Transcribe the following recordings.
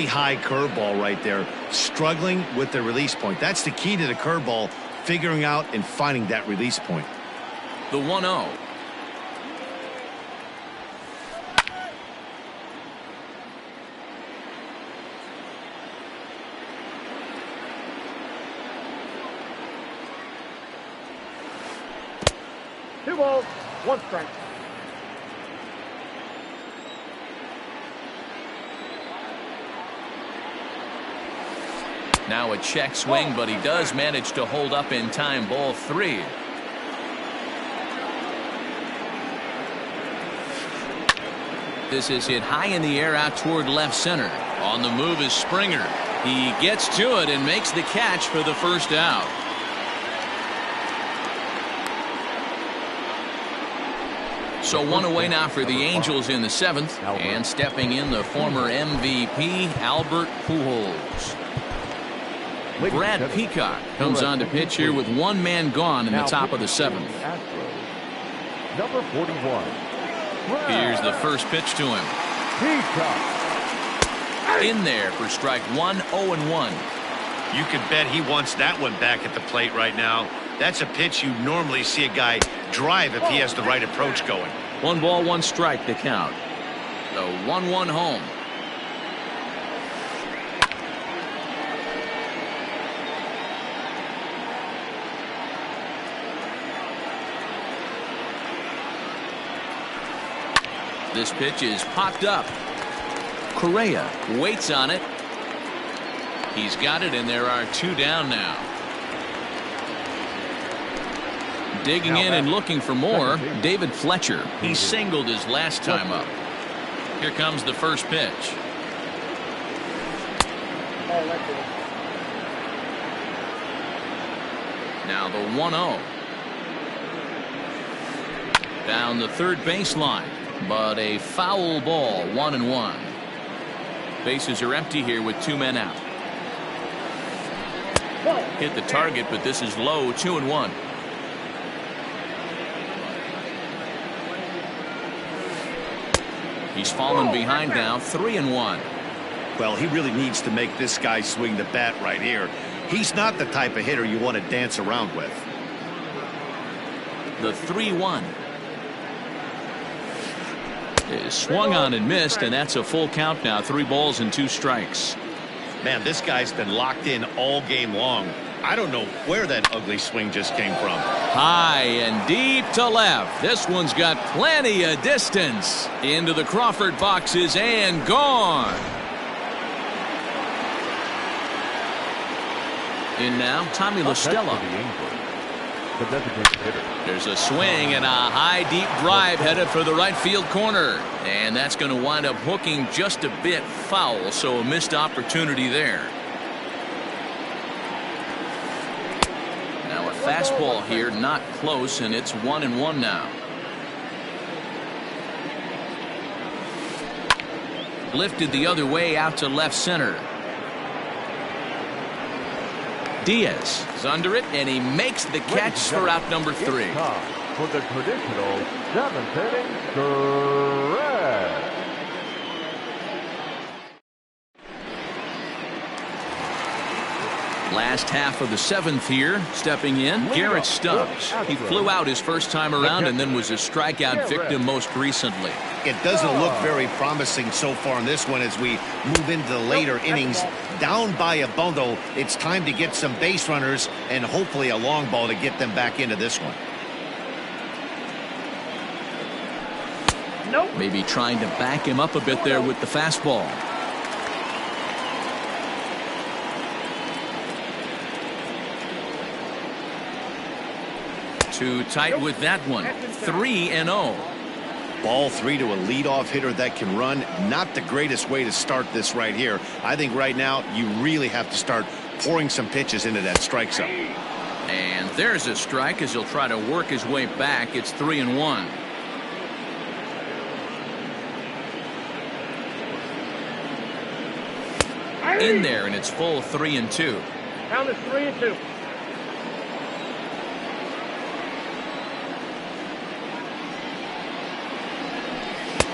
really high curveball right there. Struggling with the release point. That's the key to the curveball, figuring out and finding that release point. The 1-0. Two balls, one strike. Now a check swing, but he does manage to hold up in time. Ball 3. This is hit high in the air out toward left center. On the move is Springer. He gets to it and makes the catch for the first out. So one away now for the Angels in the 7th. And stepping in, the former MVP, Albert Pujols. Brad Peacock comes on to pitch here with one man gone in the top of the 7th. Number 41. Here's the first pitch to him. Peacock. In there for strike 1, 0-1. You can bet he wants that one back at the plate right now. That's a pitch you normally see a guy drive if he has the right approach going. 1 ball, 1 strike to count. The 1-1 home. This pitch is popped up. Correa waits on it. He's got it, and there are 2 down now. Digging in and looking for more, David Fletcher. He singled his last time up. Here comes the first pitch. Now the 1-0. Down the third baseline. But a foul ball, 1-1. Bases are empty here with 2 men out. Hit the target, but this is low, 2-1. He's fallen behind now, 3-1. Well, he really needs to make this guy swing the bat right here. He's not the type of hitter you want to dance around with. The 3-1. Is swung on and missed, and that's a full count now. 3 balls and 2 strikes. Man, this guy's been locked in all game long. I don't know where that ugly swing just came from. High and deep to left. This one's got plenty of distance. Into the Crawford boxes and gone. In now, Tommy La Stella. There's a swing and a high deep drive headed for the right field corner, and that's going to wind up hooking just a bit foul, so a missed opportunity there. Now a fastball here, not close, and it's 1-1 now. Lifted the other way out to left center. Diaz is under it, and he makes the catch for out number 3. For the traditional 7th inning, correct. Last half of the 7th here, stepping in, Garrett Stubbs. He flew out his first time around and then was a strikeout victim most recently. It doesn't look very promising so far in this one as we move into the later innings. Down by a bundle, it's time to get some base runners and hopefully a long ball to get them back into this one. Maybe trying to back him up a bit there with the fastball. Too tight with that one. 3-0. Ball 3 to a leadoff hitter that can run. Not the greatest way to start this right here. I think right now you really have to start pouring some pitches into that strike zone. And there's a strike as he'll try to work his way back. It's 3-1. In there, and it's full 3-2. Count is 3-2.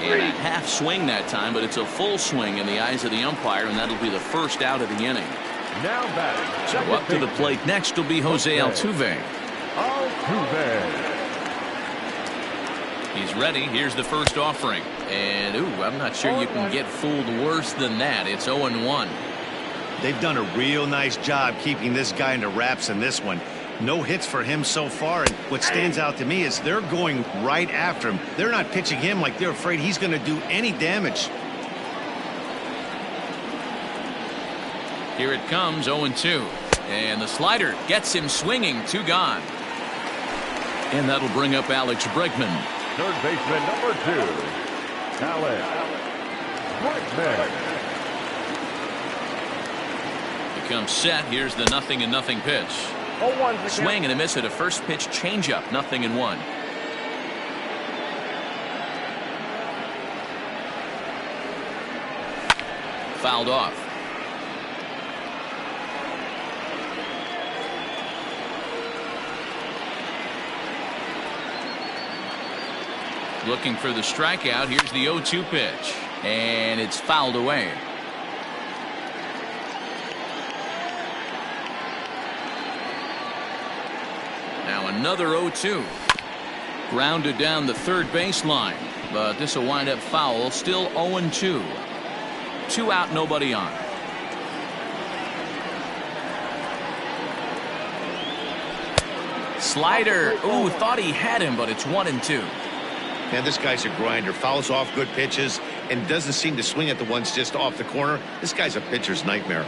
And a half swing that time, but it's a full swing in the eyes of the umpire, and that'll be the first out of the inning. Now batting. So up to the plate next will be Jose Altuve. He's ready. Here's the first offering. And, I'm not sure you can get fooled worse than that. It's 0-1. They've done a real nice job keeping this guy into wraps in this one. No hits for him so far, and what stands out to me is they're going right after him. They're not pitching him like they're afraid he's going to do any damage. Here it comes, 0-2. And the slider gets him swinging, 2 gone. And that'll bring up Alex Bregman. Third baseman number 2, Alex Bregman. Becomes set. Here's the 0-0 pitch. Swing and a miss at a first pitch changeup. 0-1. Fouled off. Looking for the strikeout. Here's the 0-2 pitch. And it's fouled away. Now another 0-2. Grounded down the third baseline. But this will wind up foul. Still 0-2. 2 out, nobody on. Slider. Ooh, thought he had him, but it's 1-2. Man, this guy's a grinder. Fouls off good pitches and doesn't seem to swing at the ones just off the corner. This guy's a pitcher's nightmare.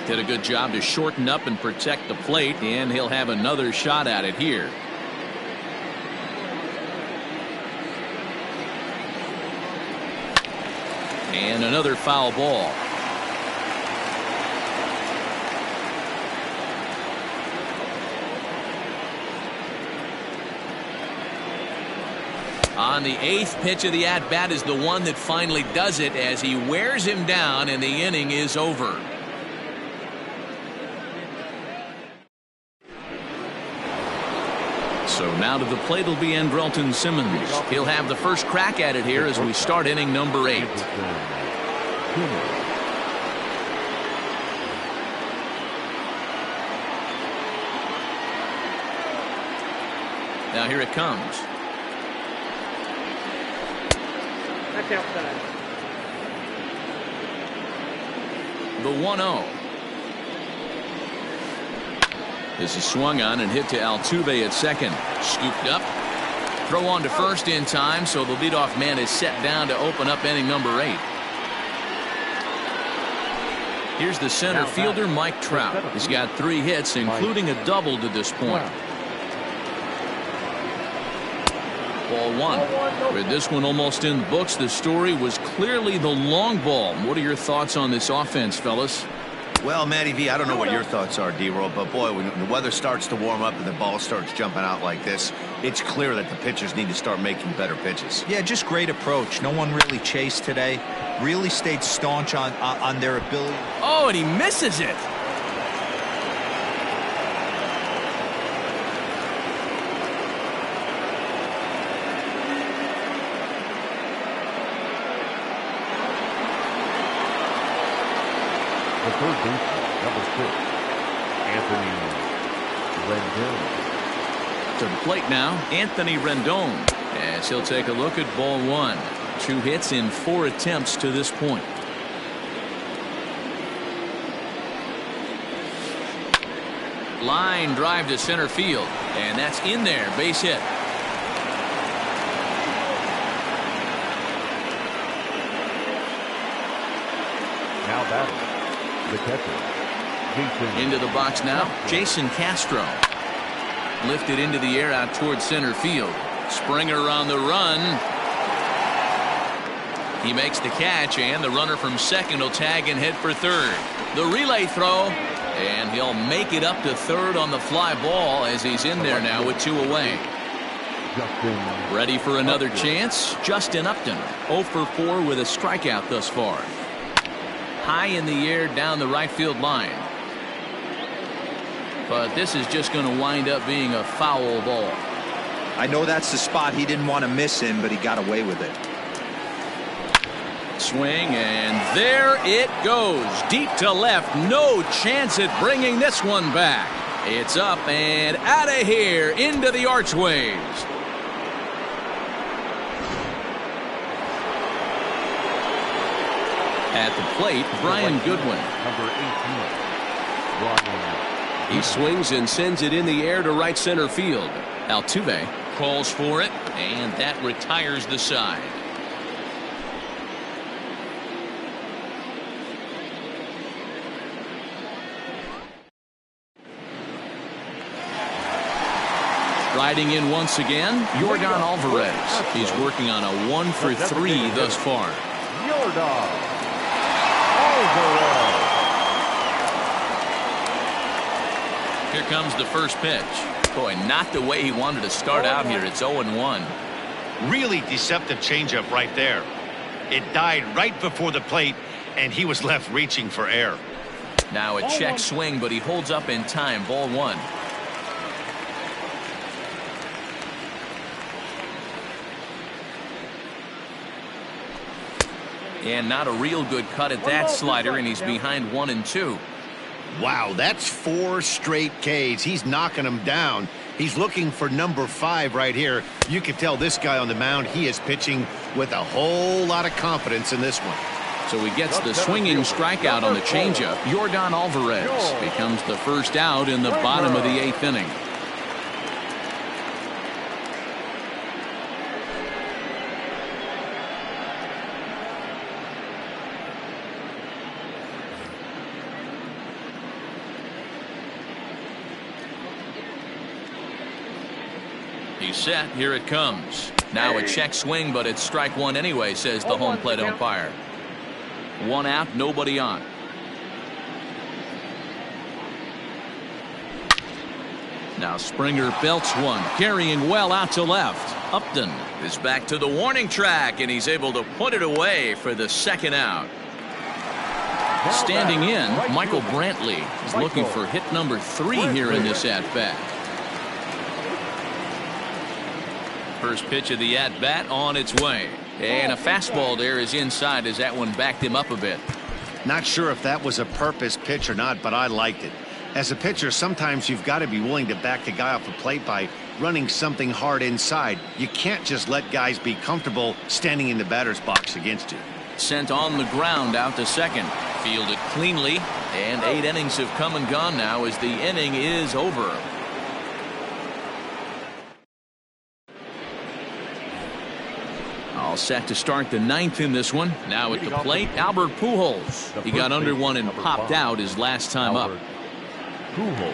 Did a good job to shorten up and protect the plate, and he'll have another shot at it here. And another foul ball. On the 8th pitch of the at-bat is the one that finally does it as he wears him down, and the inning is over. So now to the plate will be Andrelton Simmons. He'll have the first crack at it here as we start inning number 8. Now here it comes. That's outside. The 1-0. This is swung on and hit to Altuve at second. Scooped up. Throw on to first in time, so the leadoff man is set down to open up inning number 8. Here's the center fielder, Mike Trout. He's got 3 hits, including a double to this point. Ball 1. With this one almost in the books, the story was clearly the long ball. What are your thoughts on this offense, fellas? Well, Matty V, I don't know what your thoughts are, D-Roll, but boy, when the weather starts to warm up and the ball starts jumping out like this, it's clear that the pitchers need to start making better pitches. Yeah, just great approach. No one really chased today. Really stayed staunch on their ability. Oh, and he misses it. The third baseman, number 6, Anthony Rendon. To the plate now, Anthony Rendon, as he'll take a look at ball 1. 2 hits in 4 attempts to this point. Line drive to center field, and that's in there, base hit. Now batting, the catcher, Jason. Into the box now, Jason Castro. Lifted into the air out towards center field. Springer on the run. He makes the catch, and the runner from second will tag and head for third. The relay throw, and he'll make it up to third on the fly ball as he's in there now with 2 away. Ready for another chance? Justin Upton, 0 for 4 with a strikeout thus far. High in the air down the right field line. But this is just going to wind up being a foul ball. I know that's the spot he didn't want to miss in, but he got away with it. Swing, and there it goes. Deep to left. No chance at bringing this one back. It's up and out of here into the archways. At the plate, Brian Goodwin. Number 18. He swings and sends it in the air to right center field. Altuve calls for it, and that retires the side. Riding in once again, Yordan Alvarez. He's working on a 1-for-3 thus far. Yordan Alvarez. Here comes the first pitch. Boy, not the way he wanted to start out here. It's 0-1. Really deceptive changeup right there. It died right before the plate, and he was left reaching for air. Now a check swing, but he holds up in time. Ball 1. And not a real good cut at that slider, and he's behind 1-2. Wow, that's 4 straight Ks. He's knocking them down. He's looking for number 5 right here. You can tell this guy on the mound, he is pitching with a whole lot of confidence in this one. So he gets the swinging strikeout on the changeup. Yordan Alvarez becomes the first out in the bottom of the 8th inning. He's set. Here it comes. Now a check swing, but it's strike 1 anyway, says the home plate umpire. 1 out, nobody on. Now Springer belts one, carrying well out to left. Upton is back to the warning track, and he's able to put it away for the 2nd out. Standing in, Michael Brantley is looking for hit number 3 here in this at-bat. First pitch of the at-bat on its way. And a fastball there is inside as that one backed him up a bit. Not sure if that was a purpose pitch or not, but I liked it. As a pitcher, sometimes you've got to be willing to back the guy off the plate by running something hard inside. You can't just let guys be comfortable standing in the batter's box against you. Sent on the ground out to second. Fielded cleanly, and 8 innings have come and gone now as the inning is over. All set to start the 9th in this one. Now at the plate, Albert Pujols. He got under one and popped out his last time up. Pujols.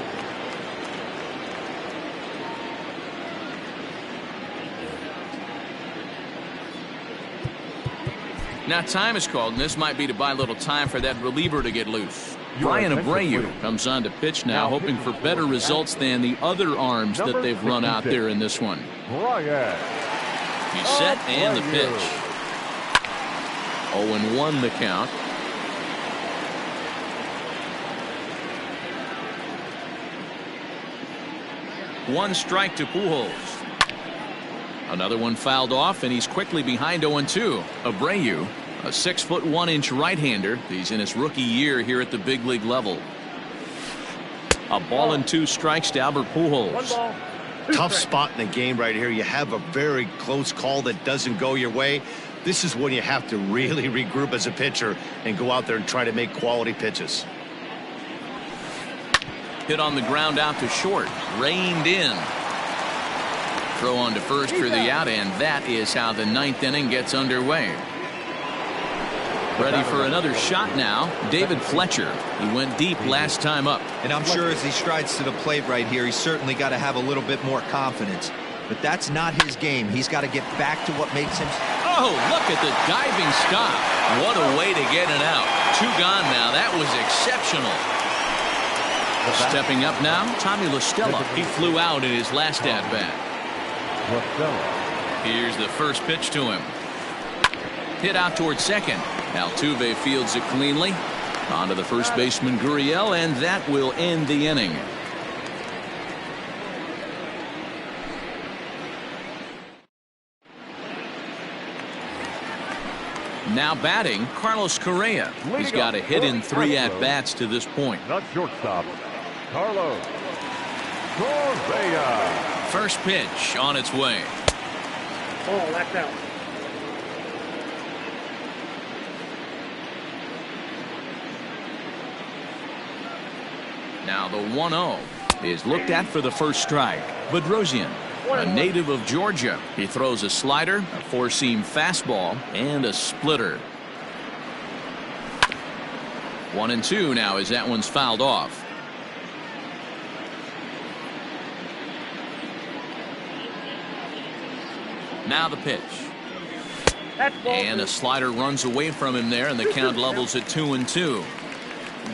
Now time is called, and this might be to buy a little time for that reliever to get loose. Brian Abreu comes on to pitch now, hoping for better results than the other arms that they've run out there in this one. He's set, and the pitch. 0-1 the count. One strike to Pujols. Another one fouled off, and he's quickly behind 0-2. Abreu, a 6'1" right-hander. He's in his rookie year here at the big league level. A ball and 2 strikes to Albert Pujols. Tough spot in the game right here. You have a very close call that doesn't go your way. This is when you have to really regroup as a pitcher and go out there and try to make quality pitches. Hit on the ground out to short. Reined in. Throw on to first for the out, and that is how the 9th inning gets underway. Ready for another shot now, David Fletcher. He went deep last time up. And I'm sure as he strides to the plate right here, he's certainly got to have a little bit more confidence. But that's not his game. He's got to get back to what makes him. Oh, look at the diving stop. What a way to get it out. 2 gone now. That was exceptional. Stepping up now, Tommy La Stella. He flew out in his last at-bat. Here's the first pitch to him. Hit out towards second. Altuve fields it cleanly. On to the first baseman, Gurriel, and that will end the inning. Now batting, Carlos Correa. He's got a hit in 3 at-bats to this point. Not shortstop, Carlos Correa. First pitch on its way. Oh, that's out. Now the 1-0 is looked at for the first strike. Bedrosian, a native of Georgia. He throws a slider, a four-seam fastball, and a splitter. 1-2 now as that one's fouled off. Now the pitch. And a slider runs away from him there, and the count levels at 2-2.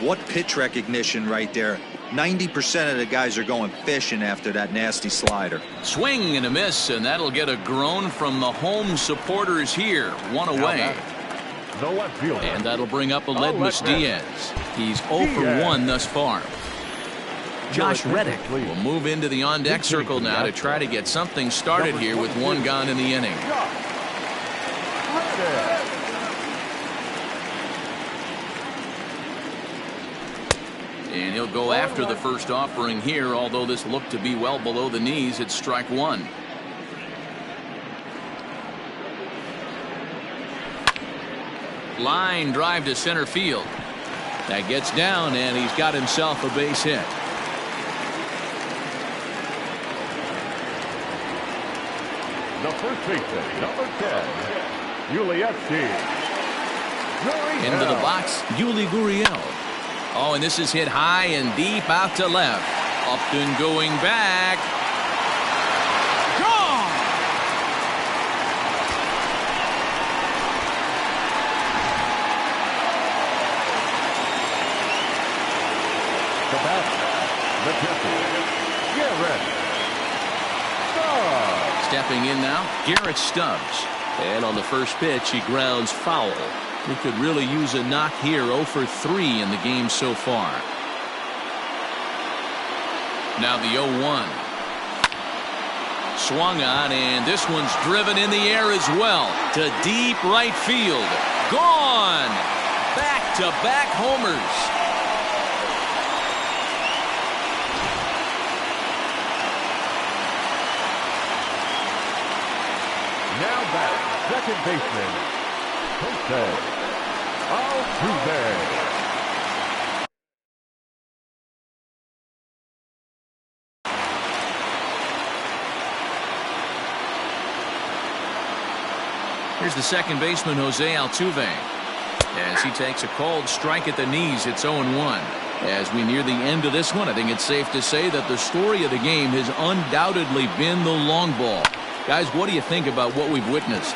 What pitch recognition right there. 90% of the guys are going fishing after that nasty slider. Swing and a miss, and that'll get a groan from the home supporters here. One away. The left fielder. And that'll bring up Aledmus Diaz. He's 0 for 1 thus far. Josh Reddick will move into the on-deck circle now to try to get something started here with 1 gone in the inning. And he'll go after the first offering here, although this looked to be well below the knees. It's strike 1. Line drive to center field. That gets down, and he's got himself a base hit. The first baseman, number 10, Yulievsky. Into the box, Yuli Gurriel. Oh, and this is hit high and deep out to left. Upton going back. Gone! The bat, the catcher, Garrett Stubbs. Stepping in now, Garrett Stubbs. And on the first pitch, he grounds foul. He could really use a knock here. 0 for 3 in the game so far. Now the 0-1. Swung on, and this one's driven in the air as well to deep right field. Gone! Back-to-back homers. Now back, second baseman, Jose Altuve. Here's the second baseman, Jose Altuve. As he takes a cold strike at the knees, it's 0-1. As we near the end of this one, I think it's safe to say that the story of the game has undoubtedly been the long ball. Guys, what do you think about what we've witnessed?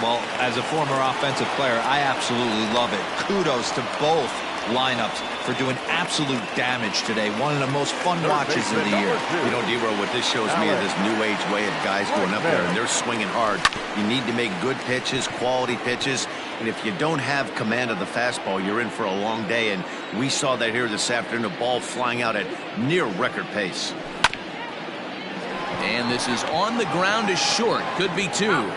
Well, as a former offensive player, I absolutely love it. Kudos to both lineups for doing absolute damage today. One of the most fun watches of the year. You know, D-Row, what this shows me is this new age way of guys going up there and they're swinging hard. You need to make good pitches, quality pitches, and if you don't have command of the fastball, you're in for a long day, and we saw that here this afternoon, a ball flying out at near record pace. And this is on the ground is short. Could be 2.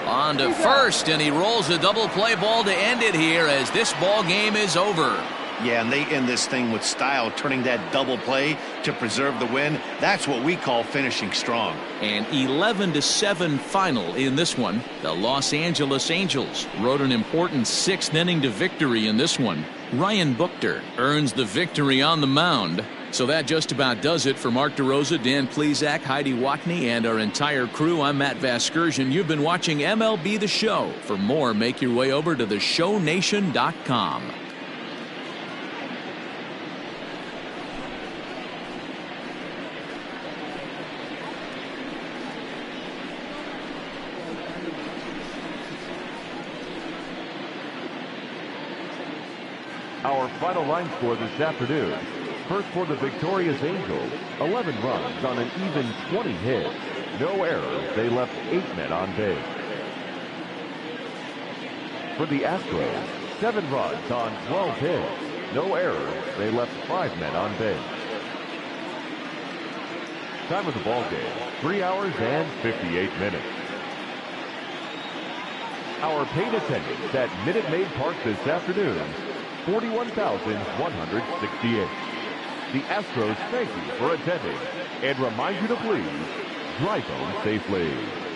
On to first, and he rolls a double play ball to end it here as this ball game is over. Yeah, and they end this thing with style, turning that double play to preserve the win. That's what we call finishing strong. An 11-7 final in this one. The Los Angeles Angels rode an important 6th inning to victory in this one. Ryan Buchter earns the victory on the mound. So that just about does it for Mark DeRosa, Dan Plesac, Heidi Watney, and our entire crew. I'm Matt Vasgersian. You've been watching MLB The Show. For more, make your way over to theshownation.com. Our final line score this afternoon. First for the victorious Angels, 11 runs on an even 20 hits. No errors. They left 8 men on base. For the Astros, 7 runs on 12 hits. No errors. They left 5 men on base. Time of the ball game, 3 hours and 58 minutes. Our paid attendance at Minute Maid Park this afternoon, 41,168. The Astros thank you for attending and remind you to please drive home safely.